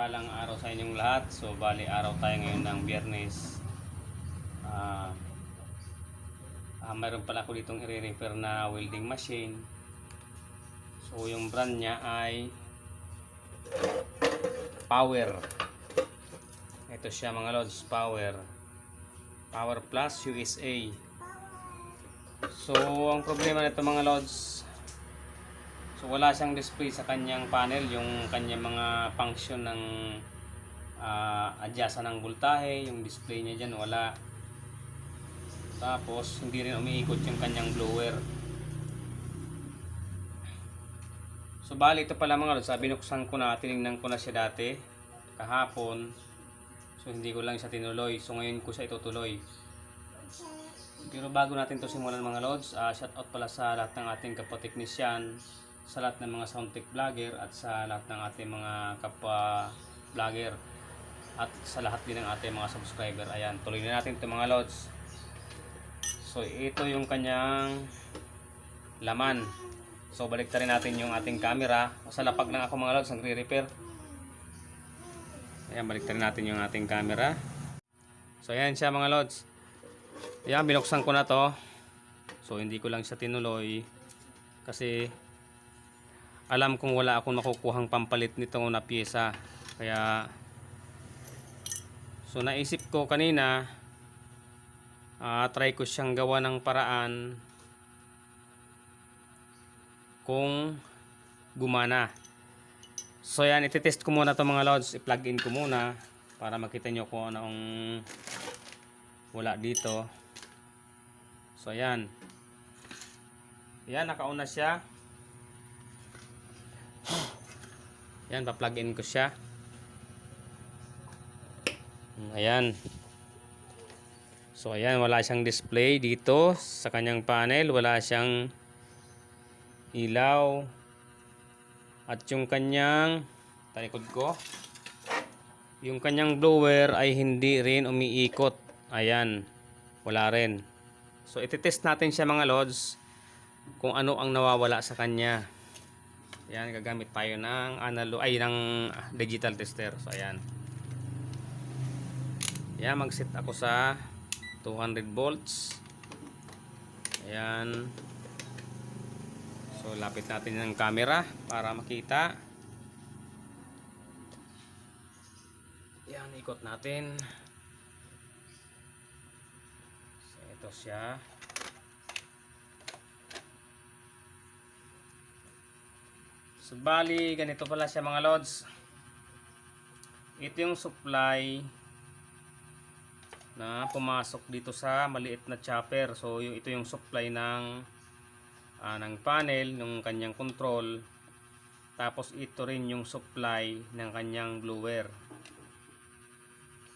Mapagpalang araw sa inyong lahat. So bali araw tayo ngayon ng Biyernes. Mayroon pala ako ditong i-repair na welding machine. So yung brand niya ay Power. Ito siya mga lods, Power Plus USA. So ang problema nito mga lods, so wala siyang display sa kanyang panel, yung kanyang mga function ng adjust ng voltahe, yung display niya dyan wala. Tapos hindi rin umiikot yung kanyang blower. So bali ito pala mga lods, binuksan ko na, tinignan ko na siya dati kahapon. So hindi ko lang siya tinuloy, so ngayon ko siya itutuloy. Pero bago natin to simulan mga lods, shout out pala sa lahat ng ating kapwa-teknisyan, sa lahat ng mga sound tech vlogger, at sa lahat ng ating mga kapwa vlogger, at sa lahat din ng ating mga subscriber. Ayan, tuloy na natin ito mga lods. So ito yung kanyang laman. So balik rin natin yung ating camera. Sa lapag lang ako mga lods, nagre-repair. Ayan, balik rin natin yung ating camera. So ayan siya mga lods. Ayan, binuksan ko na to. So hindi ko lang siya tinuloy kasi alam kong wala akong makukuhang pampalit nito na pyesa. Kaya so naisip ko kanina, try ko siyang gawa ng paraan kung gumana. So yan, ititest ko muna to mga lods. I-plug in ko muna para makita nyo kung anong wala dito. So ayan. Ayan, nakauna siya. Ayan, pa-plug in ko siya. Ayan. So ayan, wala siyang display dito sa kanyang panel. Wala siyang ilaw. At yung kanyang, talikod ko, yung kanyang blower ay hindi rin umiikot. Ayan, wala rin. So ititest natin siya mga lods kung ano ang nawawala sa kanya. Ayan, gagamit tayo ng ng digital tester. So ayan. Ayan, mag-set ako sa 200 volts. Ayan. So lapit natin ng camera para makita. Ayan, ikot natin. So ito siya. So bali ganito pala siya mga lods. Ito yung supply na pumasok dito sa maliit na chopper. So ito yung supply ng panel ng kanyang control. Tapos ito rin yung supply ng kanyang blower.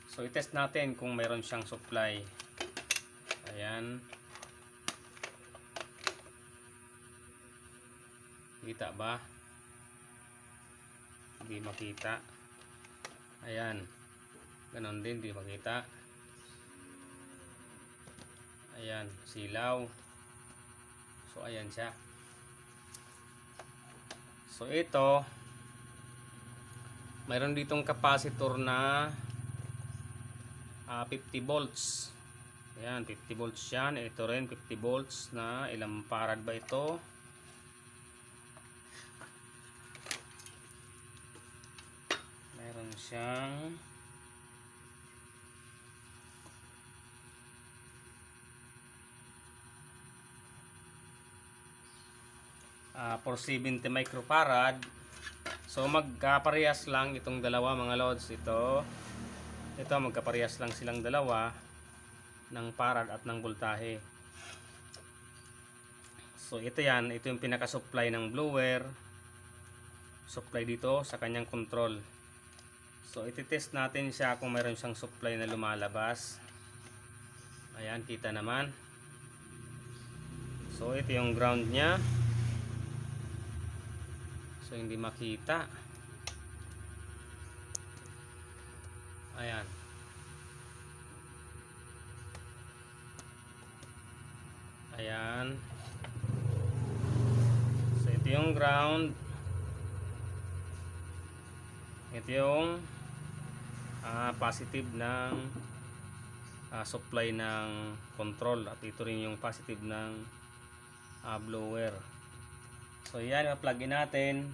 So i-test natin kung meron siyang supply. Ayan. Kita ba? Hindi makita. Ayan. Ganon din, hindi makita. Ayan, silaw. So ayan siya. So ito, mayroon ditong capacitor na 50 volts. Ayan, 50 volts yan. Ito rin 50 volts na ilang farad ba ito? Mayroon siyang for 70 microfarad. So magkaparehas lang itong dalawa mga lods. Ito magkaparehas lang silang dalawa ng farad at ng voltahe. So ito yan, ito yung pinaka-supply ng blower. Supply dito sa kanyang control. So iti-test natin siya kung mayroon siyang supply na lumalabas. Ayan, kita naman. So ito yung ground niya. So hindi makita. Ayan. Ayan. So ito yung ground. Ito yung positive ng supply ng control, at ito rin yung positive ng blower. So yan, i-plug in natin.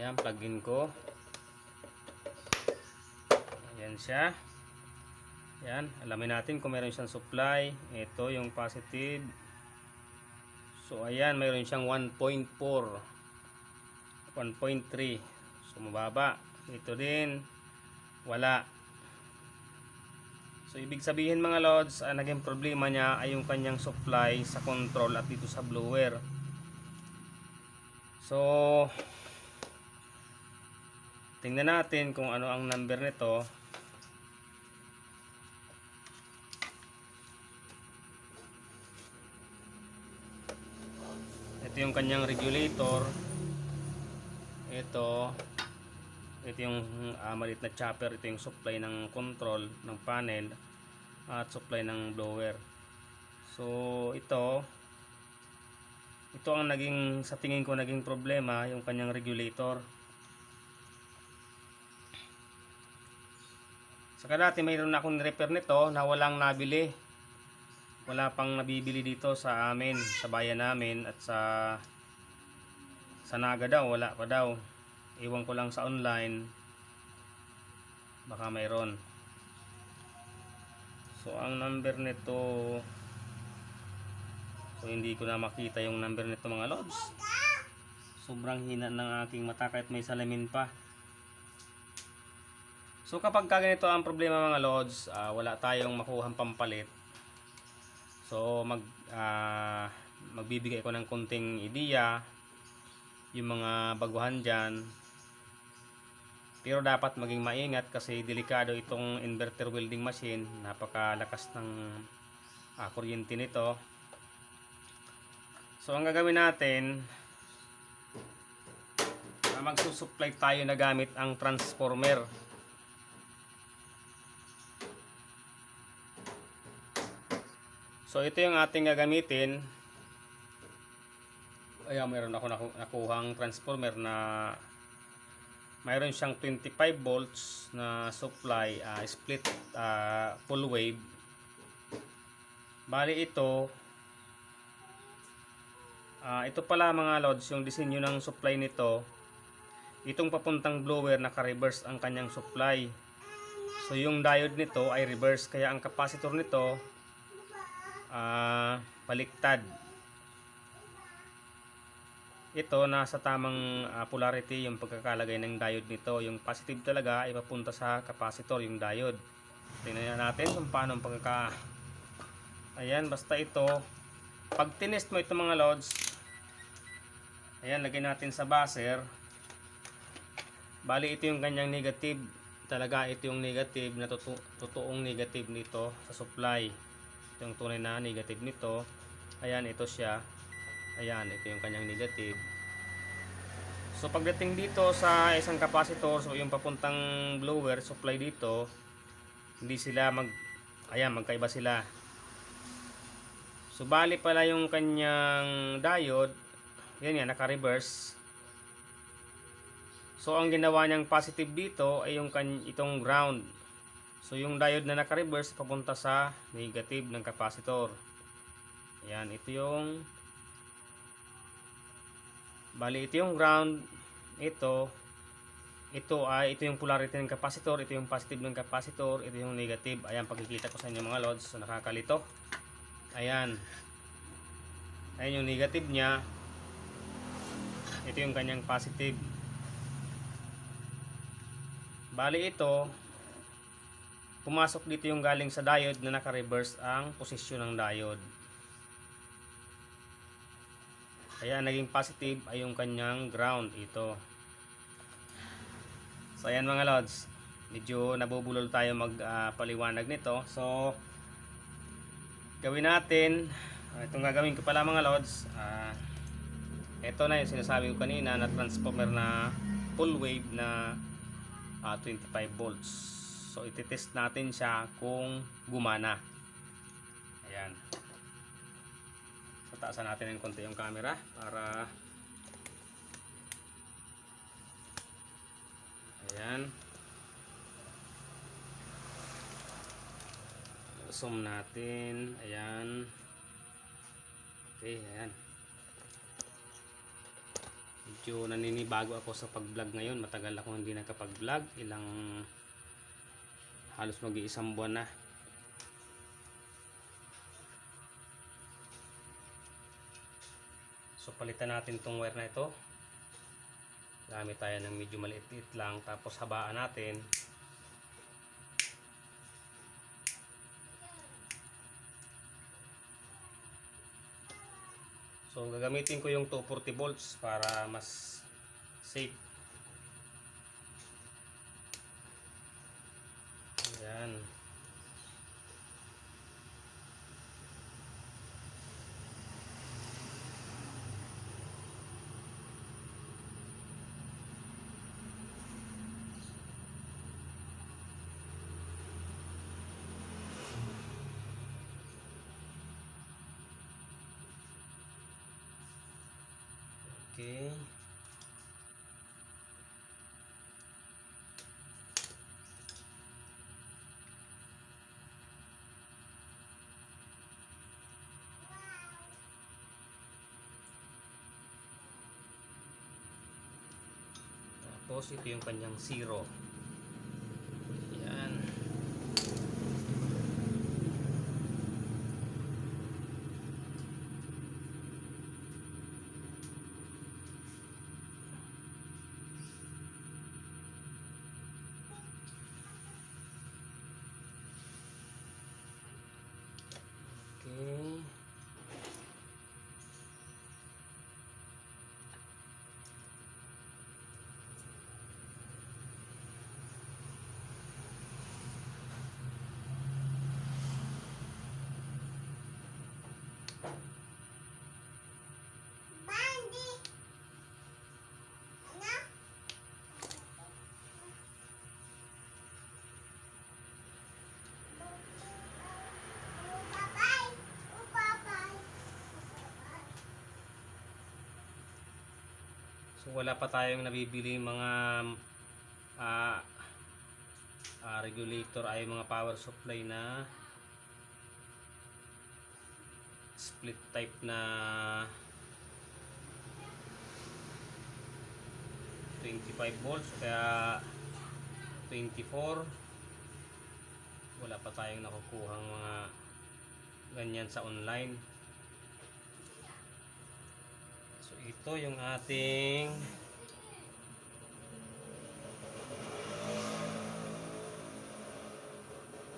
Yan, plug in ko. Ayan siya. Yan, alamin natin kung meron siyang supply. Ito yung positive. So ayan, mayroon siyang 1.4, 1.3. So mababa. Ito din wala. So ibig sabihin mga lods, naging problema niya ay yung kanyang supply sa control at dito sa blower. So tingnan natin kung ano ang number nito. Ito yung kanyang regulator. Ito yung maliit na chopper. Ito yung supply ng control ng panel at supply ng blower. So ito ang naging, sa tingin ko naging problema, yung kanyang regulator. Saka dati mayroon na akong repair nito na walang nabili. Wala pang nabibili dito sa amin, sa bayan namin, at sa Naga daw, wala pa daw. Iwan ko lang sa online, baka mayroon. So ang number nito, so hindi ko na makita yung number nito mga lods. Sobrang hina ng aking mata kahit may salamin pa. So kapag ganito ang problema mga lods, wala tayong makuhang pampalit. So magbibigay ko ng konting ideya yung mga baguhan dyan. Pero dapat maging maingat kasi delikado itong inverter welding machine. Napakalakas ng kuryente nito. So ang gagawin natin, magsusupply tayo na gamit ang transformer. So ito yung ating gagamitin. Ayan, mayroon ako nakuhang transformer na mayroon siyang 25 volts na supply, split full wave. Bali ito pala mga lods, yung disenyo ng supply nito. Itong papuntang blower, naka-reverse ang kanyang supply. So yung diode nito ay reverse, kaya ang capacitor nito baliktad. Ito nasa tamang polarity yung pagkakalagay ng diode nito. Yung positive talaga ay papunta sa capacitor, yung diode. Tingnan natin kung paano ang ayan, basta ito, pag tinest mo ito mga lods, ayan, lagay natin sa buzzer. Bali ito yung kanyang negative. Talaga ito yung negative na totoong negative nito sa supply. Ito yung tunay na negative nito. Ayan, ito siya. Ayan, ito yung kanyang negative. So pagdating dito sa isang capacitor, so yung papuntang blower supply dito, hindi sila magkaiba sila. So bali pala yung kanyang diode, yan yan, naka-reverse. So ang ginawa niyang positive dito ay itong ground. So yung diode na naka-reverse papunta sa negative ng capacitor. Ayan, ito yung ground. Ito yung polarity ng capacitor. Ito yung positive ng capacitor. Ito yung negative. Ayan, pagkikita ko sa inyo mga lods. So nakakalito. Ayan yung negative nya. Ito yung kanyang positive. Bali ito, pumasok dito yung galing sa diode na naka-reverse ang posisyon ng diode. Kaya naging positive ay yung kanyang ground, ito. So ayan mga lods, medyo nabubulol tayo magpaliwanag nito. So gawin natin, itong gagawin ko pala mga lods, ito na yung sinasabi ko kanina na transformer na full wave na 25 volts. So ititest natin siya kung gumana. Ayan. So taasan natin ng konti yung camera para Ayan. Zoom natin. Ayan. Okay, ayan. Medyo naninibago ako sa pag-vlog ngayon. Matagal ako hindi nakapag-vlog. Halos mag-iisang buwan na. So palitan natin tong wire na ito. Gamit tayo ng medyo maliit-liit lang. Tapos habaan natin. So gagamitin ko yung 240 volts para mas safe. Ayan. Okay. Tapos ito yung kanyang zero. Ayan. Okay. So wala pa tayong nabibili mga regulator ay mga power supply na split type na 25 volts kaya 24. Wala pa tayong nakukuhang mga ganyan sa online. So ito yung ating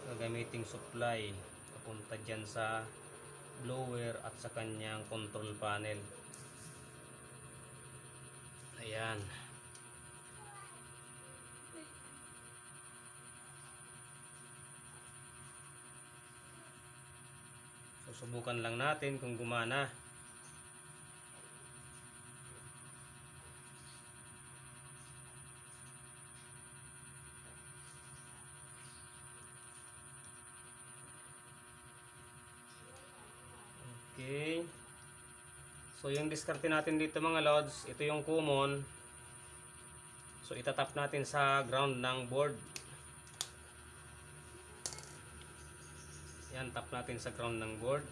gagamiting supply papunta dyan sa blower at sa kanyang control panel. Ayan. So subukan lang natin kung gumana. Okay. So yung diskarte natin dito mga lods, ito yung common. So itatap natin sa ground ng board. Yan, tap natin sa ground ng board.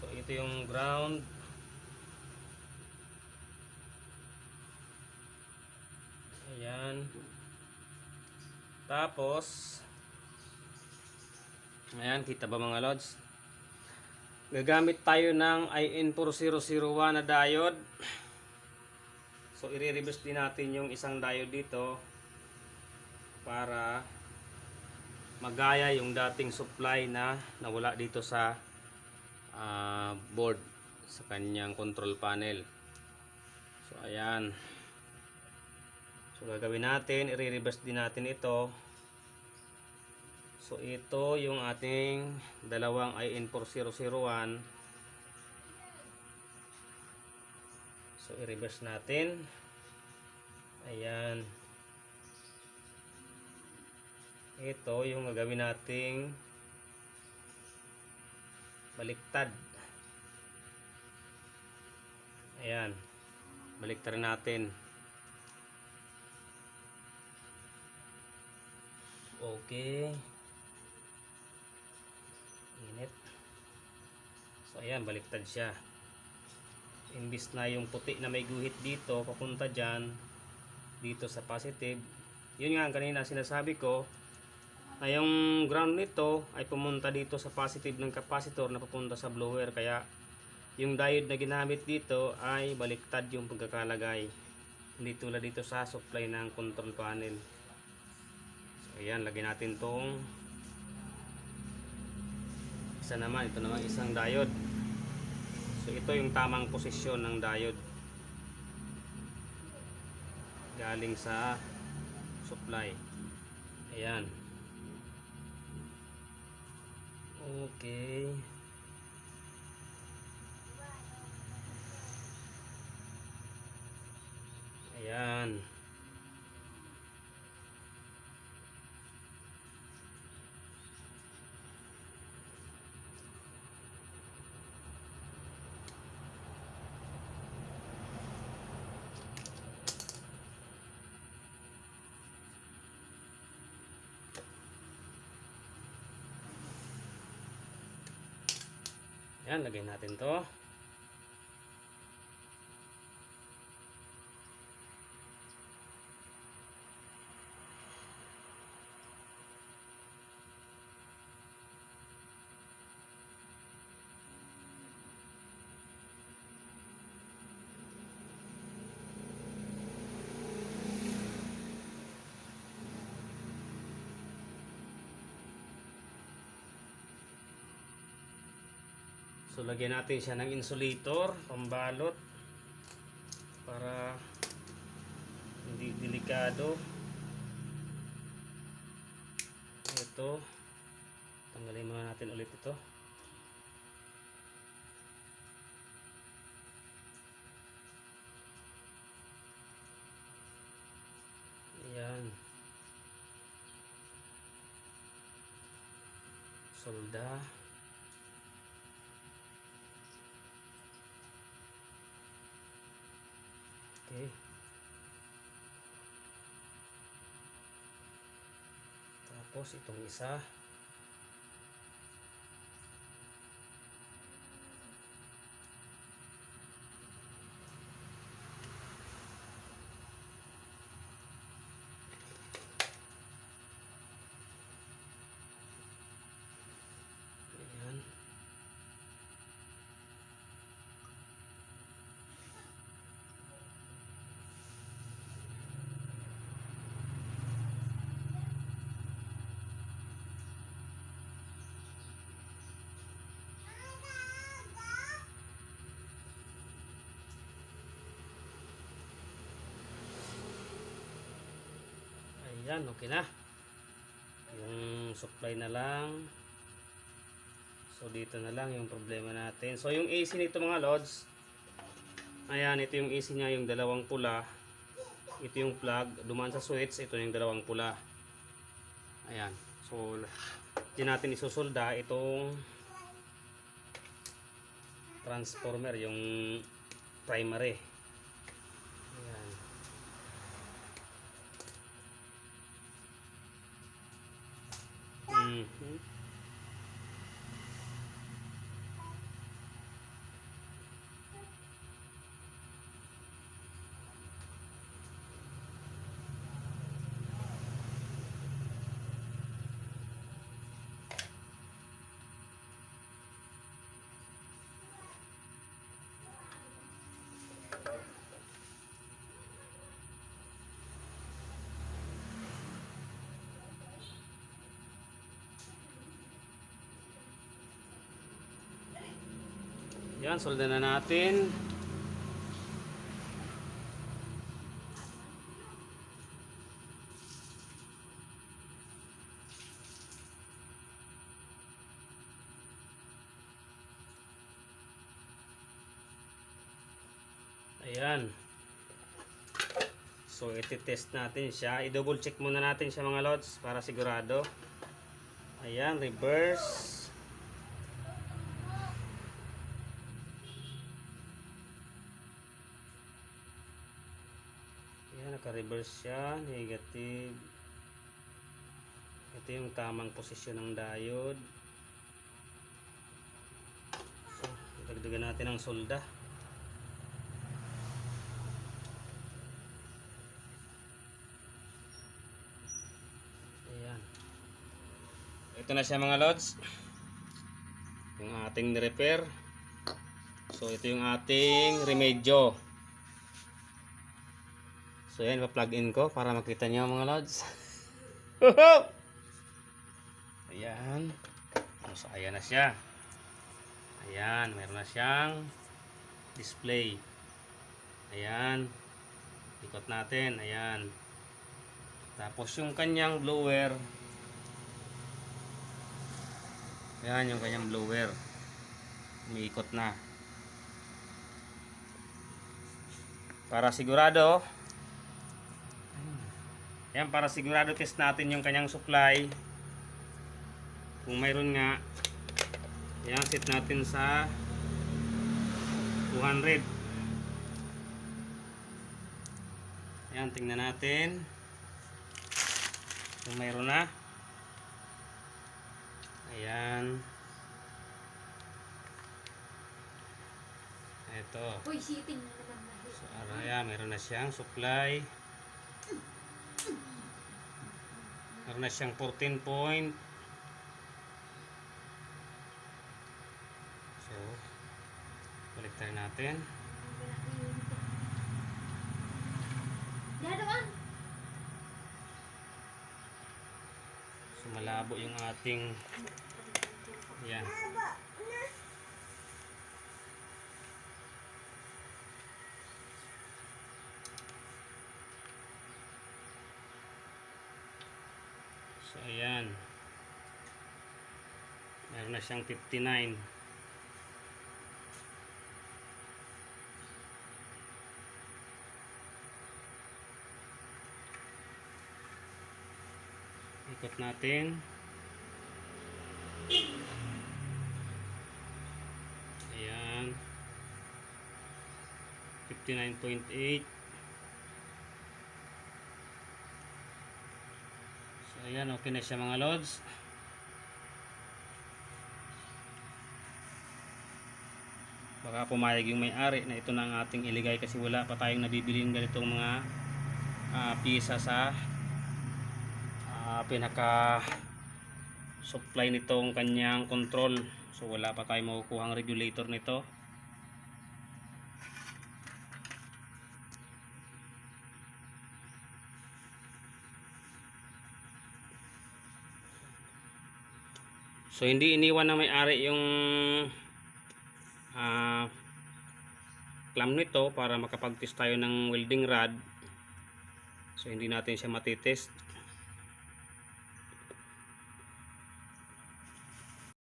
So ito yung ground. Ayan. Tapos ayan, kita ba mga lods? Gagamit tayo ng IN4001 na diode. So i-reverse din natin yung isang diode dito para magaya yung dating supply na nawala dito sa board sa kanyang control panel. So ayan. So gagawin natin, i-reverse din natin ito. So ito yung ating dalawang IN4001. So i-reverse natin. Ayan. Ito yung gagawin nating baliktad. Ayan. Baliktarin natin. Okay. Init. So ayan, baliktad siya. Imbis na yung puti na may guhit dito, papunta dyan, dito sa positive. Yun nga, kanina sinasabi ko, na yung ground nito ay pumunta dito sa positive ng capacitor na papunta sa blower. Kaya yung diode na ginamit dito ay baliktad yung pagkakalagay. Hindi tulad dito sa supply ng control panel. So ayan, lagyan natin tong isa naman. Ito naman isang diode. So ito yung tamang posisyon ng diode galing sa supply. Ayan. Okay. Ayan. Ayan, lagay natin to. So lagyan natin siya ng insulator, pambalot para hindi delikado. Ito, tanggalin muna natin ulit ito. Ayan. Solda. Okay. Tapos itong isa. Ayan. Ayan, okay na. Yung supply na lang. So dito na lang yung problema natin. So yung AC nito mga lods, ayan, ito yung AC niya, yung dalawang pula. Ito yung plug, dumaan sa switch, ito yung dalawang pula. Ayan. So di natin isusolda itong transformer, yung primary. Ayan. Yan, solda na natin. Ayan. So, iti-test natin siya. I-double check muna natin siya mga lods para sigurado. Ayan, reverse. naka-reverse siya, negative. Ito yung tamang posisyon ng diode. So, dagdagan natin ang solda. Ayan. Ito na siya mga lods. Yung ating repair. So, ito yung ating remedyo. So, yan, pa-plug in ko para makita nyo mga lods. Ayan. So, ayan na siya. Ayan, meron na siyang display. Ayan. Ikot natin. Ayan. Tapos yung kanyang blower. Ayan yung kanyang blower. Umiikot na. Para sigurado. Ayan, para sigurado test natin yung kanyang supply. Kung mayroon nga. Ayan, set natin sa 200. Ayan, tingnan natin. Kung mayroon na. Ayan. Ito. Uy, sitting na naman na. So, ayan, mayroon na siyang supply. Meron na siyang 14 point. So, balik tayo natin. Dadaan. So, malabo yung ating yan. So, ayan. Meron na siyang 59. Ikot natin. Ayan. 59.8. So, ayan. Okay na siya mga lods. Baka pumayag yung may-ari na ito na ang ating iligay kasi wala pa tayong nabibilin ganitong mga piyesa sa pinaka supply nitong kanyang control. So wala pa tayong makukuhang regulator nito. So hindi iniwan ng may-ari yung clamp nito para makapag-test tayo ng welding rod. So hindi natin siya matitest.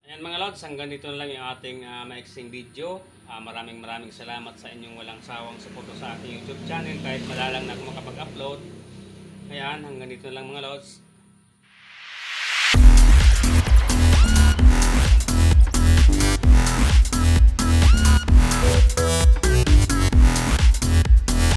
Ayan mga lods, hanggang dito na lang yung ating maiksing video. Maraming salamat sa inyong walang sawang suporta sa aking YouTube channel kahit madalang na ako makapag-upload. Ayan, hanggang dito na lang mga lods.